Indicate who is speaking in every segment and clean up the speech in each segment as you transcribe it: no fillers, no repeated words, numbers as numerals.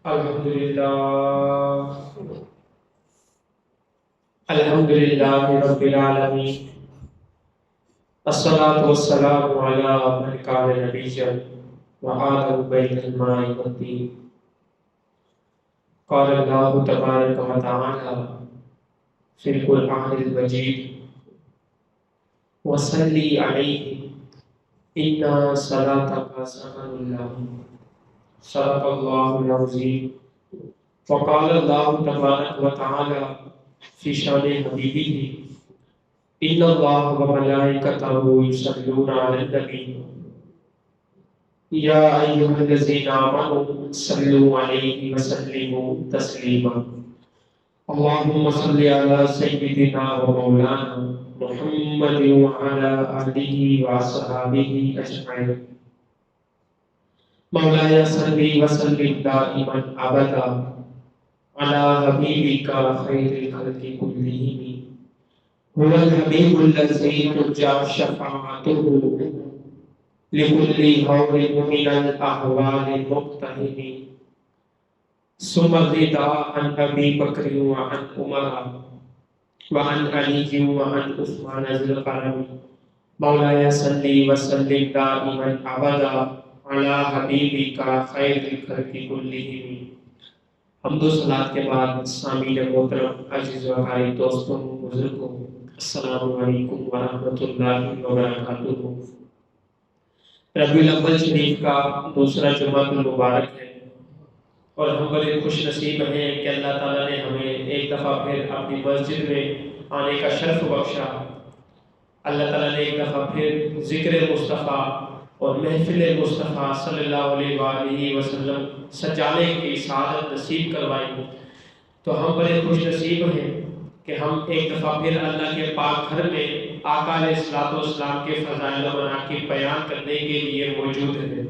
Speaker 1: الحمدللہ رب العالمین، الصلاة والسلام علی من کان نبیا وآدم بین الماء والطین۔ قال اللہ تبارک و تعالی فی القرآن المجید وصلی علیہ ان صلاتک سکن لہم، صدق اللہ العظیم۔ وقال اللہ تبارک و تعالی فی شان حبیبہ ان اللہ وملائکتہ یصلون علی النبی یا ایھا الذین آمنوا صلوا علیہ وسلموا تسلیما۔ اللہم صل علی سیدنا و مولانا محمد وعلی آلہ وصحبہ اجمعین۔ مولایا صلی وسلم دائما ابدا علی حبیبک خیر الخلق کلہم، هو الحبیب الذی ترجى شفاعته لكل هول من الأهوال المقتحم، ثم الرضا عن أبي بكر وعن عمر وعن علي وعن عثمان ذي القرن۔ مولاي صل وسلم دائما أبدا على حبيبك خير الخلق كلهم۔ حمد و صلاۃ کے بعد سامعین محترم، عزیز و اقارب، دوستوں، بزرگوں، السلام علیکم ورحمۃ اللہ وبرکاتہ۔ ربیع الاول شریف کا دوسرا جمعہ المبارک ہے اور ہم بڑے خوش نصیب ہیں کہ اللہ تعالیٰ نے ہمیں ایک دفعہ پھر اپنی مسجد میں آنے کا شرف بخشا۔ اللہ تعالیٰ نے ایک دفعہ پھر ذکر مصطفیٰ اور محفل مصطفیٰ صلی اللہ علیہ وآلہ وسلم سجانے کی سعادت نصیب کروائی، تو ہم بڑے خوش نصیب ہیں کہ ہم ایک دفعہ پھر اللہ کے پاک گھر میں آقا علیہ السلام کے فضائل و مناقب بیان کرنے کے لیے موجود ہیں۔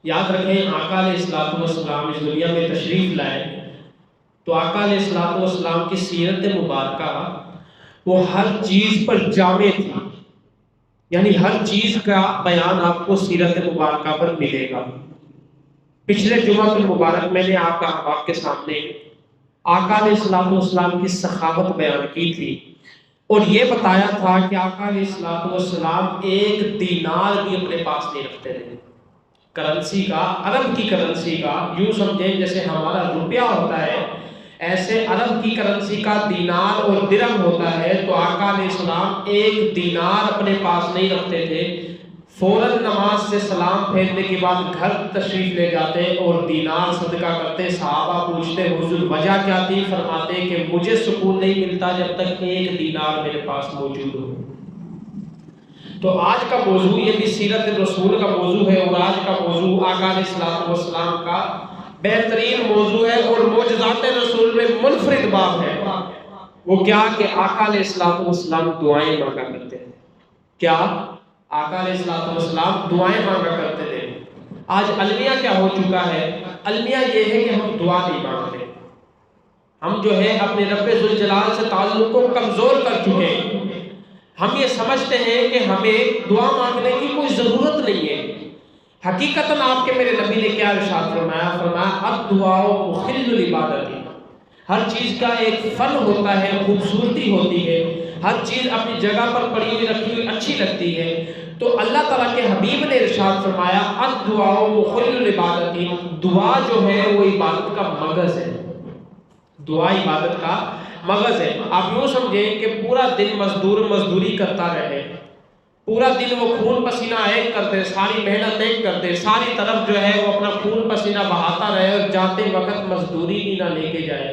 Speaker 1: یاد رکھیں، آقا علیہ السلام اس دنیا میں تشریف لائے تو آقا علیہ السلام کی سیرت مبارکہ وہ ہر چیز پر جامع تھی، یعنی ہر چیز کا بیان آپ کو سیرت مبارکہ پر ملے گا۔ پچھلے جمعہ المبارک میں نے آپ کے سامنے آقا علیہ السلام کی سخاوت بیان کی تھی اور یہ بتایا تھا کہ آقا علیہ السلام ایک دینار بھی اپنے پاس نہیں رکھتے تھے۔ کرنسی کا، عرب کی کرنسی کا، یوں سمجھیں جیسے ہمارا روپیہ ہوتا ہے، ایسے عرب کی کرنسی کا دینار اور درہم ہوتا ہے۔ تو آقا علیہ السلام ایک دینار اپنے پاس نہیں رکھتے تھے، فوراً نماز سے سلام پھیرنے کے بعد گھر تشریف لے جاتے اور دینار صدقہ کرتے۔ صحابہ پوچھتے حضور وجہ کیا تھی؟ فرماتے کہ مجھے سکون نہیں ملتا جب تک ایک دینار میرے پاس موجود ہو۔ تو آج کا موضوع یہ بھی سیرت رسول کا موضوع ہے، اور آج کا موضوع آقا علیہ السلام کا بہترین موضوع ہے اور معجزات رسول میں منفرد باب ہے۔ وہ کیا کہ آقا علیہ السلام دعائیں مانگا کرتے تھے۔ کیا؟ آقا علیہ السلام دعائیں مانگا کرتے تھے۔ آج المیہ کیا ہو چکا ہے؟ المیہ یہ ہے کہ ہم دعا نہیں مانگتے، ہم جو ہے اپنے رب ذوالجلال سے تعلق کو کمزور کر چکے ہیں۔ ہم یہ سمجھتے ہیں کہ ہمیں دعا مانگنے کی کوئی ضرورت نہیں ہے۔ حقیقتاً آپ کے میرے نبی نے کیا ارشاد فرمایا؟ الدعاء مخل العبادت۔ ہر چیز کا ایک فن ہوتا ہے، خوبصورتی ہوتی ہے، ہر چیز اپنی جگہ پر پڑی ہوئی رکھی ہوئی اچھی لگتی ہے۔ تو اللہ تعالیٰ کے حبیب نے ارشاد فرمایا الدعاء مخل العبادت، دعا جو ہے وہ عبادت کا مغز ہے۔ دعا عبادت کا مغز ہے۔ آپ یوں سمجھیں کہ پورا دن مزدوری کرتا رہے، پورا دن وہ خون پسینہ ایک کرتے، ساری محنت ایک کرتے، ساری طرف جو ہے وہ اپنا خون پسینہ بہاتا رہے اور جاتے وقت مزدوری بھی نہ لے کے جائے،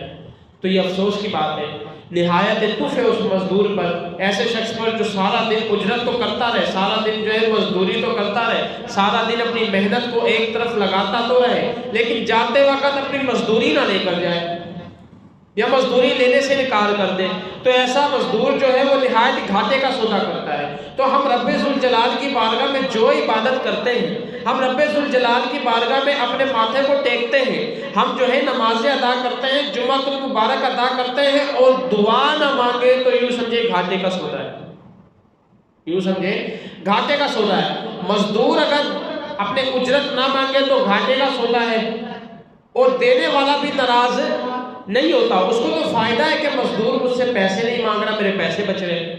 Speaker 1: تو یہ افسوس کی بات ہے۔ نہایت تف ہے اس مزدور پر، ایسے شخص پر جو سارا دن اجرت تو کرتا رہے، سارا دن جو ہے مزدوری تو کرتا رہے، سارا دن اپنی محنت کو ایک طرف لگاتا تو رہے، لیکن جاتے وقت اپنی مزدوری نہ لے کر جائے یا مزدوری لینے سے انکار کر دے، تو ایسا مزدور جو ہے وہ نہایت گھاٹے کا سودا کرتا ہے۔ تو ہم رب ذوالجلال کی بارگاہ میں جو عبادت کرتے ہیں، ہم رب ذوالجلال کی بارگاہ میں اپنے ماتھے کو ٹیکتے ہیں، ہم جو ہے نمازیں ادا کرتے ہیں، جمعہ المبارک ادا کرتے ہیں، اور دعا نہ مانگے تو یوں سمجھے گھاٹے کا سودا ہے، یوں سمجھے گھاٹے کا سودا ہے۔ مزدور اگر اپنے اجرت نہ مانگے تو گھاٹے کا سودا ہے۔ اور دینے والا بھی ناراض نہیں ہوتا. اس کو تو فائدہ ہے کہ مزدور مجھ سے پیسے نہیں مانگ رہا، میرے پیسے بچ رہے ہیں.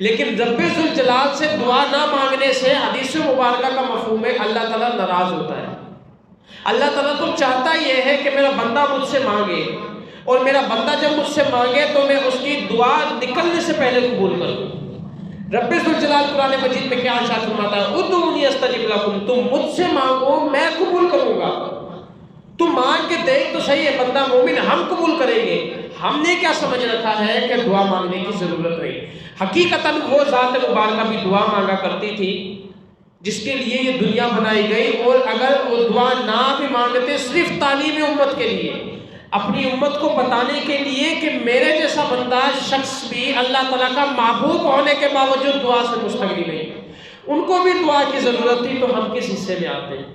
Speaker 1: لیکن رب ذوالجلال سے دعا نہ مانگنے سے حدیث مبارکہ کا مفہوم ہے اللہ تعالیٰ ناراض ہوتا ہے. اللہ تعالیٰ تو چاہتا یہ ہے کہ میرا بندہ مجھ سے مانگے، اور میرا بندہ جب مجھ سے مانگے تو میں اس کی دعا نکلنے سے پہلے قبول کروں. رب ذوالجلال قرآن مجید میں کیا ارشاد فرماتا ہے؟ ادعونی استجب لکم، تم مجھ سے مانگو میں قبول کروں گا. تم مانگ کے دیکھ تو صحیح ہے بندہ مومن، ہم قبول کریں گے. ہم نے کیا سمجھ رکھا ہے کہ دعا مانگنے کی ضرورت نہیں. حقیقتاً وہ ذات مبارکہ بھی دعا مانگا کرتی تھی جس کے لیے یہ دنیا بنائی گئی. اور اگر وہ دعا نہ بھی مانگتے، صرف تعلیم امت کے لیے، اپنی امت کو بتانے کے لیے کہ میرے جیسا بندہ شخص بھی اللہ تعالیٰ کا محبوب ہونے کے باوجود دعا سے مستغنی نہیں، ان کو بھی دعا کی ضرورت تھی. تو ہم کس حصے میں آتے ہیں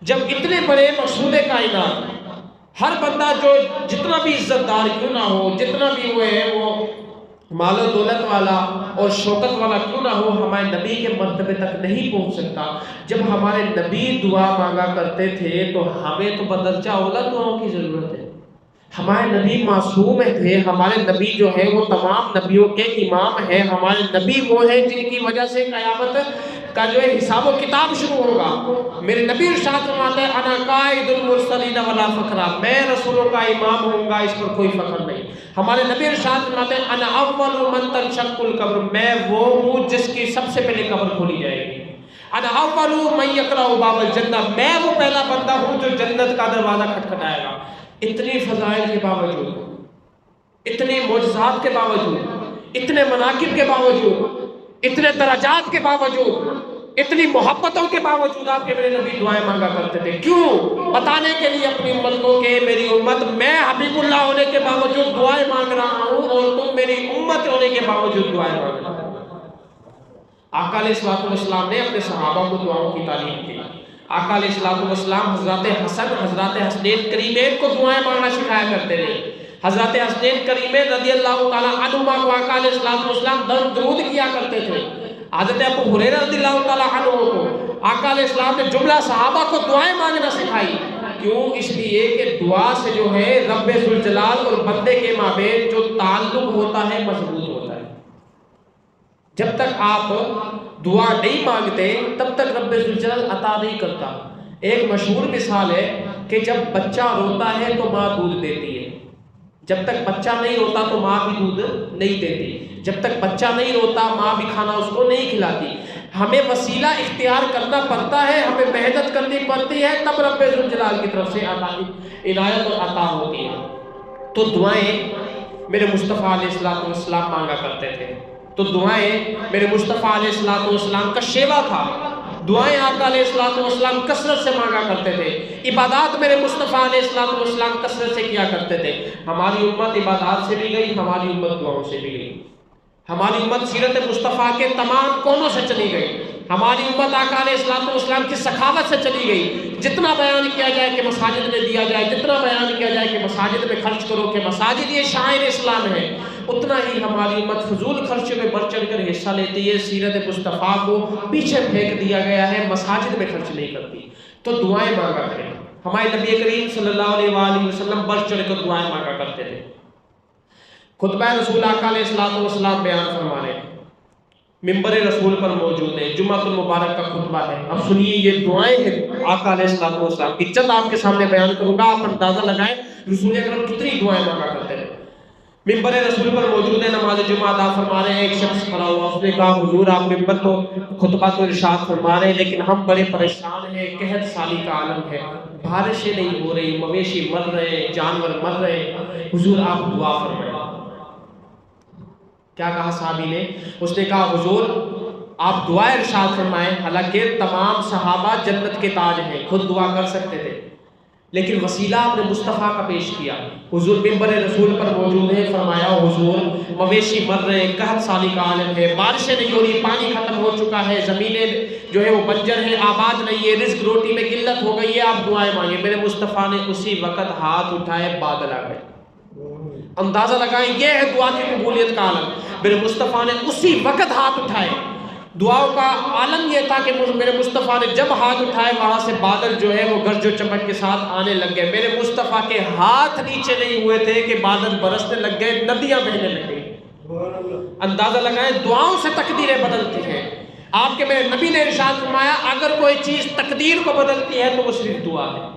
Speaker 1: جب اتنے بڑے مقصود کائنات، ہر بندہ جو جتنا بھی عزت دار کیوں نہ ہو، جتنا بھی وہ ہے وہ مال و دولت والا اور شوکت والا کیوں نہ ہو، ہمارے نبی کے مرتبے تک نہیں پہنچ سکتا. جب ہمارے نبی دعا مانگا کرتے تھے تو ہمیں تو بدرجہ اولا دعاؤں کی ضرورت ہے. ہمارے نبی معصوم تھے، ہمارے نبی جو ہے وہ تمام نبیوں کے امام ہیں. ہمارے نبی وہ ہیں جن کی وجہ سے قیامت کا جو ہے حساب و کتاب شروع ہوگا. میرے نبی ارشاد فرماتے ہیں انا قائد المرسلین ولا فخر، میں رسولوں کا امام ہوں گا، اس پر کوئی فخر نہیں. ہمارے نبی ارشاد فرماتے ہیں انا اول من تنشق القبر، میں وہ ہوں جس کی سب سے پہلے قبر کھولی جائے گی. انا اول من یقرع باب الجنہ، میں وہ پہلا بندہ ہوں جو جنت کا دروازہ کھٹکھٹائے گا. اتنی فضائل کے باوجود، اتنے معجزات کے باوجود، اتنے مناقب کے باوجود، اتنے درجات کے باوجود، اتنی محبتوں کے باوجود آپ کے میرے نبی دعائیں مانگا کرتے تھے. کیوں؟ بتانے کے لیے اپنی امت کو کہ میری امت، میں حبیب اللہ ہونے کے باوجود دعائیں مانگ رہا ہوں اور تم میری امت ہونے کے باوجود دعائیں مانگ رہا ہوں. آقا علیہ السلام نے اپنے صحابہ کو دعاؤں کی تعلیم کی. آقا علیہ السلام حضرات حسن، حضرات حسنین کریمین کو دعائیں مانگنا سکھایا کرتے تھے. حضرت حسنین کریمین رضی اللہ تعالیٰ عنہما کو آقا علیہ السلام درود کیا کرتے تھے. حضرت ابو ہریرہ رضی اللہ تعالیٰ عنہ کو آقا علیہ السلام نے جملہ صحابہ کو دعائیں مانگنا سکھائی. کیوں؟ اس لیے کہ دعا سے جو ہے رب ذوالجلال اور بندے کے مابین جو تعلق ہوتا ہے مضبوط ہوتا ہے. جب تک آپ دعا نہیں مانگتے تب تک رب ذوالجلال عطا نہیں کرتا. ایک مشہور مثال ہے کہ جب بچہ روتا ہے تو ماں دودھ دیتی ہے، جب تک بچہ نہیں روتا تو ماں بھی دودھ نہیں دیتی. جب تک بچہ نہیں روتا ماں بھی کھانا اس کو نہیں کھلاتی. ہمیں وسیلہ اختیار کرنا پڑتا ہے، ہمیں محنت کرنی پڑتی ہے، تب رب ذوالجلال کی طرف سے عنایت اور عطا ہوتی ہے. تو دعائیں میرے مصطفیٰ علیہ السلام مانگا کرتے تھے. تو دعائیں میرے مصطفیٰ علیہ السلام کا شیوا تھا. دعائیں آقا علیہ السلام کثرت سے مانگا کرتے تھے. عبادات میرے مصطفیٰ علیہ السلام کثرت سے کیا کرتے تھے. ہماری امت عبادات سے بھی گئی، ہماری امت دعاؤں سے بھی گئی. ہماری امت سیرت مصطفیٰ کے تمام کونوں سے چلی گئی. ہماری امت آقا علیہ السلام کی سخاوت سے چلی گئی. جتنا بیان کیا جائے کہ مساجد میں دیا جائے، جتنا بیان کیا جائے کہ مساجد میں خرچ کرو، کہ مساجد یہ شاعر اسلام ہے، اتنا ہی ہماری امت فضول خرچے میں بڑھ چڑھ کر حصہ لیتی ہے. سیرت مصطفیٰ کو پیچھے پھینک دیا گیا ہے، مساجد میں خرچ نہیں کرتی. تو دعائیں مانگا کریں. ہمارے نبی کریم صلی اللہ علیہ وآلہ وسلم بڑھ چڑھ کر دعائیں مانگا کرتے تھے. خطبہ رسول آقا علیہ السلام بیان فرما رہے ہیں، منبر رسول پر موجود ہے، جمعۃ المبارک کا خطبہ ہے. اب سنیے یہ دعائیں ہیں آقا علیہ السلام کی. چند آپ کے سامنے بیان کروں گا، آپ اندازہ لگائیں رسول اکرم کتنی دعائیں مانگا کرتے ہیں. منبر رسول پر موجود ہے، نماز جمعہ ادا فرما رہے ہیں. ایک شخص کھڑا ہوا، اس نے کہا حضور آپ منبر تو خطبہ تو ارشاد فرما رہے ہیں لیکن ہم بڑے پریشان ہیں، قحط سالی کا عالم ہے، بارشیں نہیں ہو رہی، مویشی مر رہے ہیں، جانور مر رہے ہیں، حضور آپ دعا فرمائیں. کیا کہا صحابی نے؟ اس نے کہا حضور آپ دعا ارشاد فرمائیں. حالانکہ تمام صحابہ جنت کے تاج ہیں، خود دعا کر سکتے تھے، لیکن وسیلہ آپ نے مصطفیٰ کا پیش کیا. حضور منبر رسول پر موجود ہے، فرمایا حضور مویشی مر رہے ہیں، قحط سالی کا عالم ہے، بارشیں نہیں ہو رہی، پانی ختم ہو چکا ہے، زمینیں جو ہے وہ بنجر ہیں، آباد نہیں ہے، رزق روٹی میں قلت ہو گئی ہے، آپ دعائیں مانگیں. میرے مصطفیٰ نے اسی وقت ہاتھ اٹھائے، بادل آ گئے. اندازہ لگائیں، یہ ہے دعا کی قبولیت کا عالم. میرے مصطفیٰ نے اسی وقت ہاتھ اٹھائے، دعاؤں کا عالم یہ تھا کہ میرے مصطفیٰ نے جب ہاتھ اٹھائے وہاں سے بادل جو ہے وہ گرج و چمک کے ساتھ آنے لگ گئے. میرے مصطفیٰ کے ہاتھ نیچے نہیں ہوئے تھے کہ بادل برسنے لگ گئے, ندیاں بہنے لگ گئی. اندازہ لگائیں دعاؤں سے تقدیریں بدلتی ہیں. آپ کے میرے نبی نے ارشاد فرمایا اگر کوئی چیز تقدیر کو بدلتی ہے تو وہ صرف دعا ہے.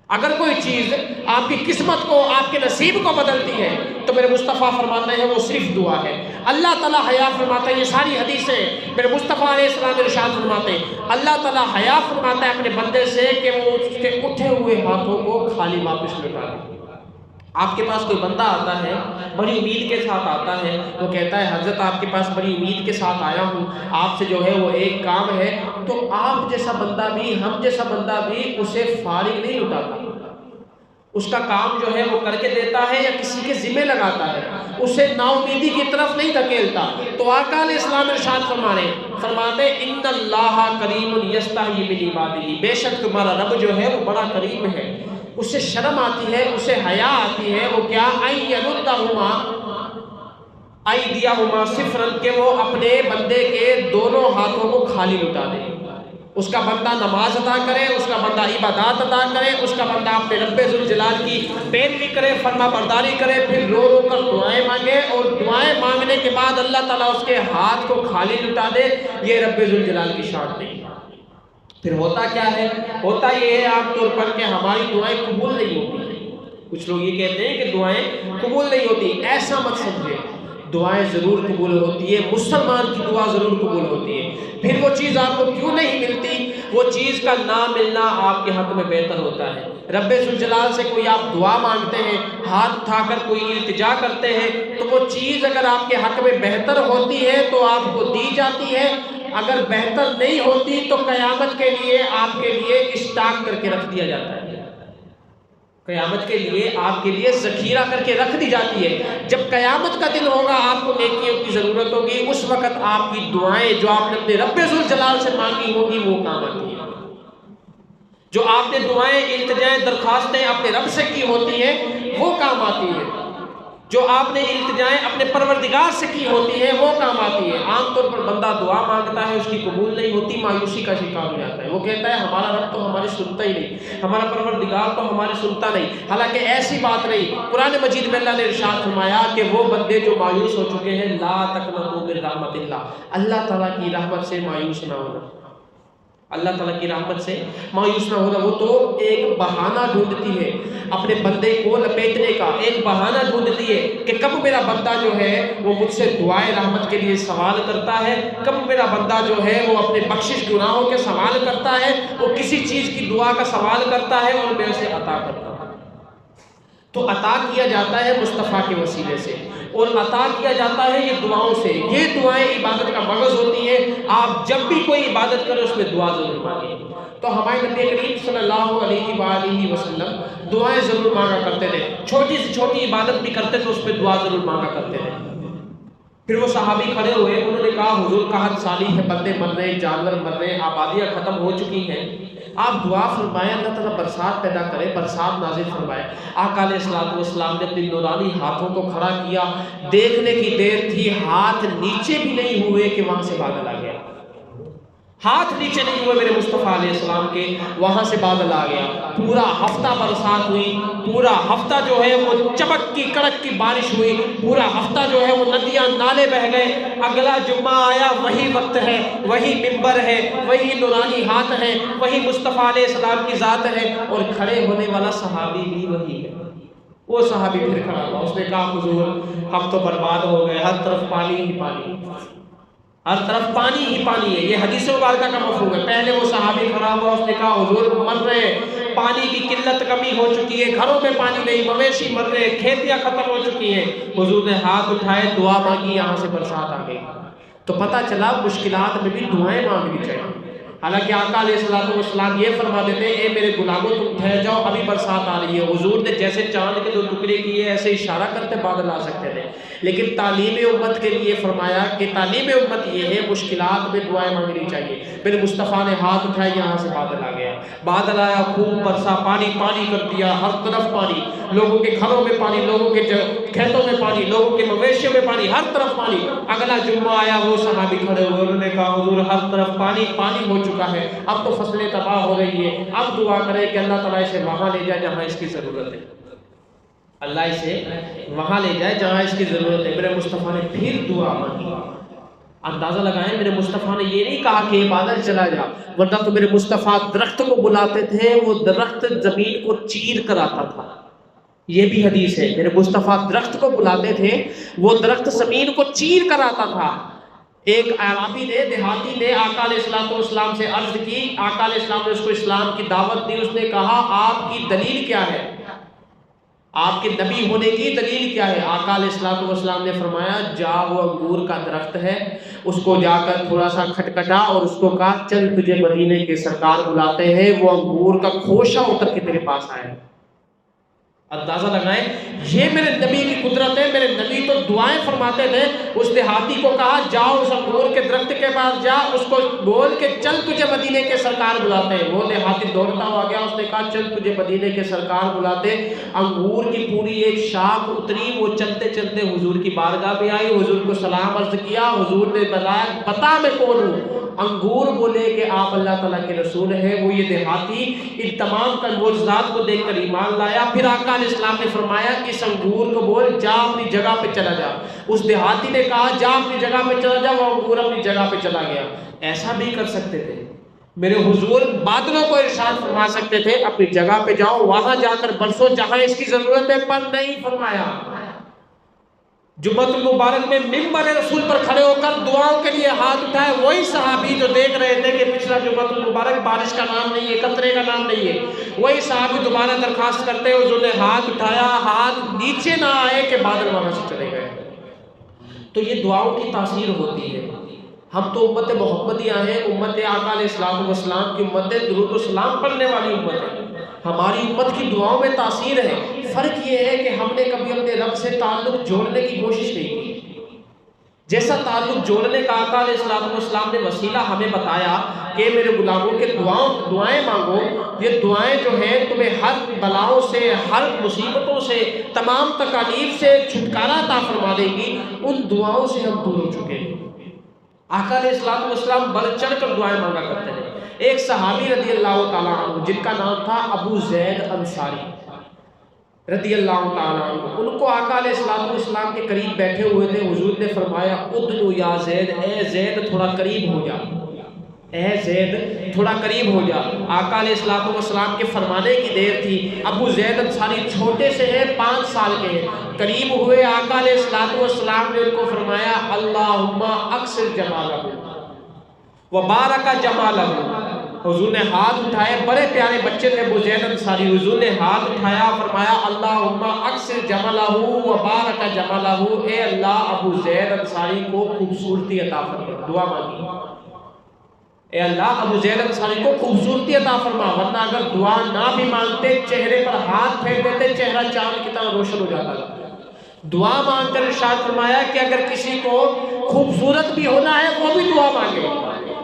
Speaker 1: اگر کوئی چیز آپ کی قسمت کو, آپ کے نصیب کو بدلتی ہے تو میرے مصطفیٰ فرماتے ہیں وہ صرف دعا ہے. اللہ تعالیٰ حیا فرماتا ہے, یہ ساری حدیثیں میرے مصطفیٰ علیہ السلام ارشاد فرماتے ہیں, اللہ تعالیٰ حیا فرماتا ہے اپنے بندے سے کہ وہ اس کے اٹھے ہوئے ہاتھوں کو خالی واپس لوٹا دے. آپ کے پاس کوئی بندہ آتا ہے, بڑی امید کے ساتھ آتا ہے, وہ کہتا ہے حضرت آپ کے پاس بڑی امید کے ساتھ آیا ہوں, آپ سے جو ہے وہ ایک کام ہے, تو آپ جیسا بندہ بھی, ہم جیسا بندہ بھی اسے فارغ نہیں لٹاتا. اس کا کام جو ہے وہ کر کے دیتا ہے یا کسی کے ذمہ لگاتا ہے, اسے نا امیدی کی طرف نہیں دھکیلتا. تو آقا علیہ السلام ارشاد فرماتے ان اللہ کریم یستحیی من عبادہ, بے شک تمہارا رب جو ہے وہ بڑا کریم ہے, اسے شرم آتی ہے, اسے حیا آتی ہے. وہ کیا ایدیہما صفرا, کہ وہ اپنے بندے کے دونوں ہاتھوں کو خالی لٹا دے. اس کا بندہ نماز ادا کرے, اس کا بندہ عبادات ادا کرے, اس کا بندہ اپنے رب ذوالجلال کی پیروی کرے, فرما برداری کرے, پھر رو رو کر دعائیں مانگے, اور دعائیں مانگنے کے بعد اللہ تعالیٰ اس کے ہاتھ کو خالی لٹا دے. یہ رب ذوالجلال کی شان نہیں. پھر ہوتا کیا ہے؟ ہوتا یہ ہے عام طور پر کہ ہماری دعائیں قبول نہیں ہوتی. کچھ لوگ یہ کہتے ہیں کہ دعائیں قبول نہیں ہوتی. ایسا مت سمجھے, دعائیں ضرور قبول ہوتی ہے, مسلمان کی دعا ضرور قبول ہوتی ہے. پھر وہ چیز آپ کو کیوں نہیں ملتی؟ وہ چیز کا نہ ملنا آپ کے حق میں بہتر ہوتا ہے. رب ذوالجلال سے کوئی آپ دعا مانگتے ہیں, ہاتھ اٹھا کر کوئی التجا کرتے ہیں, تو وہ چیز اگر آپ کے حق میں بہتر ہوتی ہے تو آپ کو دی جاتی ہے. اگر بہتر نہیں ہوتی تو قیامت کے لیے آپ کے لیے اسٹاک کر کے رکھ دیا جاتا ہے. قیامت کے لیے آپ کے لیے ذخیرہ کر کے رکھ دی جاتی ہے. جب قیامت کا دن ہوگا, آپ کو نیکیوں کی ضرورت ہوگی, اس وقت آپ کی دعائیں جو آپ نے اپنے رب ذوالجلال سے مانگی ہوگی وہ کام آتی ہیں. جو آپ نے دعائیں, التجائیں, درخواستیں اپنے رب سے کی ہوتی ہیں وہ کام آتی ہیں. جو آپ نے التجائیں اپنے پروردگار سے کی ہوتی ہیں وہ کام آتی ہے. عام طور پر بندہ دعا مانگتا ہے, اس کی قبول نہیں ہوتی, مایوسی کا شکار ہو جاتا ہے. وہ کہتا ہے ہمارا رب تو ہماری سنتا ہی نہیں, ہمارا پروردگار تو ہماری سنتا نہیں. حالانکہ ایسی بات نہیں. قرآن مجید میں اللہ نے ارشاد فرمایا کہ وہ بندے جو مایوس ہو چکے ہیں, لا تقنطوا من رحمت اللہ, اللہ تعالیٰ کی رحمت سے مایوس نہ ہونا, اللہ تعالیٰ کی رحمت سے مایوس نہ ہونا. وہ تو ایک بہانہ ڈھونڈتی ہے اپنے بندے کو لپیٹنے کا, ایک بہانہ ڈھونڈتی ہے کہ کب میرا بندہ جو ہے وہ مجھ سے دعائے رحمت کے لیے سوال کرتا ہے, کب میرا بندہ جو ہے وہ اپنے بخشش گناہوں کے سوال کرتا ہے, وہ کسی چیز کی دعا کا سوال کرتا ہے اور میں اسے عطا کرتا ہوں. تو عطا کیا جاتا ہے مصطفیٰ کے وسیلے سے, اور عطا کیا جاتا ہے یہ دعاؤں سے. یہ دعائیں عبادت کا مغز ہوتی ہیں. آپ جب بھی کوئی عبادت کریں اس میں دعا ضرور مانگیں. تو ہمارے نبی کریم صلی اللہ علیہ وآلہ وسلم دعائیں ضرور مانگا کرتے تھے. چھوٹی سے چھوٹی عبادت بھی کرتے تو اس پہ دعا ضرور مانگا کرتے تھے. پھر وہ صحابی کھڑے ہوئے, انہوں نے کہا حضور قحط سالی ہے, بندے مر رہے, جانور مر رہے, آبادیاں ختم ہو چکی ہیں, آپ دعا فرمائیں اللہ تعالیٰ برسات پیدا کرے, برسات نازل فرمائے. آقا علیہ السلام نے اپنی نورانی ہاتھوں کو کھڑا کیا, دیکھنے کی دیر تھی, ہاتھ نیچے بھی نہیں ہوئے کہ وہاں سے بادل آ گیا. ہاتھ نیچے نہیں ہوئے میرے مصطفیٰ علیہ السلام کے, وہاں سے بادل آ گیا. پورا ہفتہ برسات ہوئی, پورا ہفتہ جو ہے وہ چمک کی کڑک کی بارش ہوئی, پورا ہفتہ جو ہے وہ ندیاں نالے بہ گئے. اگلا جمعہ آیا, وہی وقت ہے, وہی ممبر ہے, وہی نورانی ہاتھ ہے, وہی مصطفیٰ علیہ السلام کی ذات ہے, اور کھڑے ہونے والا صحابی بھی وہی ہے. وہ صحابی پھر کھڑا ہوا, اس نے کہا حضور ہم تو برباد ہو گئے, ہر طرف پانی ہی پانی, ہر طرف پانی ہی پانی ہے. یہ حدیث مبارکہ کا مفہوم ہے. پہلے وہ صحابی کھڑا ہوا, اس نے کہا حضور مر رہے, پانی کی قلت کمی ہو چکی ہے, گھروں میں پانی نہیں, مویشی مر رہے, کھیتیاں ختم ہو چکی ہیں. حضور نے ہاتھ اٹھائے, دعا مانگی, یہاں سے برسات آ گئی. تو پتہ چلا مشکلات میں بھی دعائیں مانگنی چاہیے. حالانکہ آقا علیہ السلام یہ فرما دیتے ہیں اے میرے غلاموں تم ٹھہر جاؤ ابھی برسات آ رہی ہے. حضور نے جیسے چاند کے 2 ٹکڑے کیے ایسے اشارہ کرتے بادل آ سکتے تھے، لیکن تعلیم امت کے لیے فرمایا کہ تعلیم امت یہ ہے مشکلات میں دعائیں مانگنی چاہیے. میرے مصطفیٰ نے ہاتھ اٹھایا، یہاں سے بادل آ گیا، بادل آیا، خوب برسا، پانی پانی کر دیا، ہر طرف پانی، لوگوں کے گھروں میں پانی، لوگوں کے کھیتوں میں پانی، لوگوں کے مویشیوں میں پانی، ہر طرف پانی. اگلا جمعہ آیا، وہ صحابی کھڑے ہوئے، انہوں نے کہا حضور ہر طرف پانی پانی ہو چکا ہے، اب تو فصلیں تباہ ہو رہی ہے، اب دعا کریں کہ اللہ تعالیٰ اسے وہاں لے جائے جہاں اس کی ضرورت ہے، اللہ اسے وہاں لے جائے جہاں اس کی ضرورت ہے. میرے مصطفیٰ نے پھر دعا مانگی. اندازہ لگائیں میرے مصطفیٰ نے یہ نہیں کہا کہ بادل چلا جا، ورنہ تو میرے مصطفیٰ درخت کو بلاتے تھے، وہ درخت زمین کو چیر کر آتا تھا. یہ بھی حدیث ہے، میرے مصطفیٰ درخت کو بلاتے تھے، وہ درخت زمین کو چیر کر آتا تھا. ایک عربی نے، دیہاتی نے آقا علیہ السلام سے عرض کی، آقا علیہ السلام نے اس کو اسلام کی دعوت دی. اس نے کہا آپ کی دلیل کیا ہے، آپ کے نبی ہونے کی دلیل کیا ہے؟ آقا علیہ السلام نے فرمایا جا وہ انگور کا درخت ہے، اس کو جا کر تھوڑا سا کھٹکھٹا اور اس کو کہا چل تجھے مدینے کے سرکار بلاتے ہیں، وہ انگور کا خوشہ اتر کے تیرے پاس آئے. اندازہ لگائیں یہ میرے نبی کی قدرت ہے. میرے نبی تو دعائیں فرماتے تھے. اس دیہاتی کو کہا جاؤ اس انگور کے درخت کے پاس جا، اس کو بول کے چل تجھے مدینے کے سرکار بلاتے ہیں. وہ دیہاتی دوڑتا ہوا گیا، اس نے کہا چل تجھے مدینے کے سرکار بلاتے. انگور کی پوری ایک شاخ اتری، وہ چلتے چلتے حضور کی بارگاہ میں آئی، حضور کو سلام عرض کیا. حضور نے بتایا بتا میں کون ہوں. انگور بولے کہ آپ اللہ تعالیٰ کے رسول ہیں. وہ یہ دیہاتی ان تمام معجزات کو دیکھ کر ایمان لایا. پھر آقا علیہ السلام نے فرمایا کہ اس انگور کو بول جا اپنی جگہ پہ چلا جا. اس دیہاتی نے کہا جا اپنی جگہ پہ چلا جا، وہ انگور اپنی جگہ پہ چلا گیا. ایسا بھی کر سکتے تھے میرے حضور، بادلوں کو ارشاد فرما سکتے تھے اپنی جگہ پہ جاؤ، وہاں جا کر برسو جہاں اس کی ضرورت ہے، پر نہیں فرمایا. جمعۃ المبارک میں ممبر رسول پر کھڑے ہو کر دعاؤں کے لیے ہاتھ اٹھائے وہی صحابی جو دیکھ رہے تھے کہ پچھلا جمعۃ المبارک بارش کا نام نہیں ہے، قطرے کا نام نہیں ہے، وہی صحابی دوبارہ درخواست کرتے ہوئے انہوں نے ہاتھ اٹھایا، ہاتھ نیچے نہ آئے کہ بادل وہاں سے چلے گئے. تو یہ دعاؤں کی تاثیر ہوتی ہے. ہم تو امت محمدیہ ہیں، امت آقا علیہ السلام کی امت ہے، درود و سلام پڑھنے والی امت ہے. ہماری امت کی دعاؤں میں تاثیر ہے. فرق یہ ہے کہ ہم نے کبھی اپنے رب سے تعلق جوڑنے کی کوشش نہیں کی. جیسا تعلق جوڑنے کا آقا علیہ السلام نے وسیلہ ہمیں بتایا کہ میرے غلاموں کے دعائیں مانگو. یہ دعائیں جو ہیں تمہیں ہر بلاؤں سے، ہر مصیبتوں سے، تمام تکالیف سے چھٹکارا عطا فرما دے گی. ان دعاؤں سے ہم دور ہو چکے ہیں. آقا علیہ السلام بڑھ چڑھ کر دعائیں مانگا کرتے ہیں. ایک صحابی رضی اللہ تعالیٰ عنہ جن کا نام تھا ابو زید انصاری رضی اللہ تعالیٰ عنہ، ان کو آقا علیہ السلام کے قریب بیٹھے ہوئے تھے. حضور نے فرمایا ادنو یا زید، اے زید تھوڑا قریب ہو جا، اے زید تھوڑا قریب ہو جا. آقا علیہ السلام کے فرمانے کی دیر تھی. ابو زید انصاری چھوٹے سے ہیں، 5 سال کے ہیں. قریب ہوئے، آقا علیہ السلام نے ان کو فرمایا اللہم اکثر جمالہ وبارک جمالہ. حضور نے ہاتھ اٹھائے، بڑے پیارے بچے تھے ابو زید انصاری. حضور نے ہاتھ اٹھایا، فرمایا اللہم اکثر جمالہ وبارک جمالہ. اے اللہ ابو زید انصاری کو خوبصورتی عطا فرما. دعا مانگی اے اللہ ابو زید انصاری کو خوبصورتی عطا فرما، ورنہ اگر دعا نہ بھی مانگتے چہرے پر ہاتھ پھیر دیتے چہرہ چاند کی طرح روشن ہو جاتا تھا. دعا مانگ کر ارشاد فرمایا کہ اگر کسی کو خوبصورت بھی ہونا ہے وہ بھی دعا مانگے.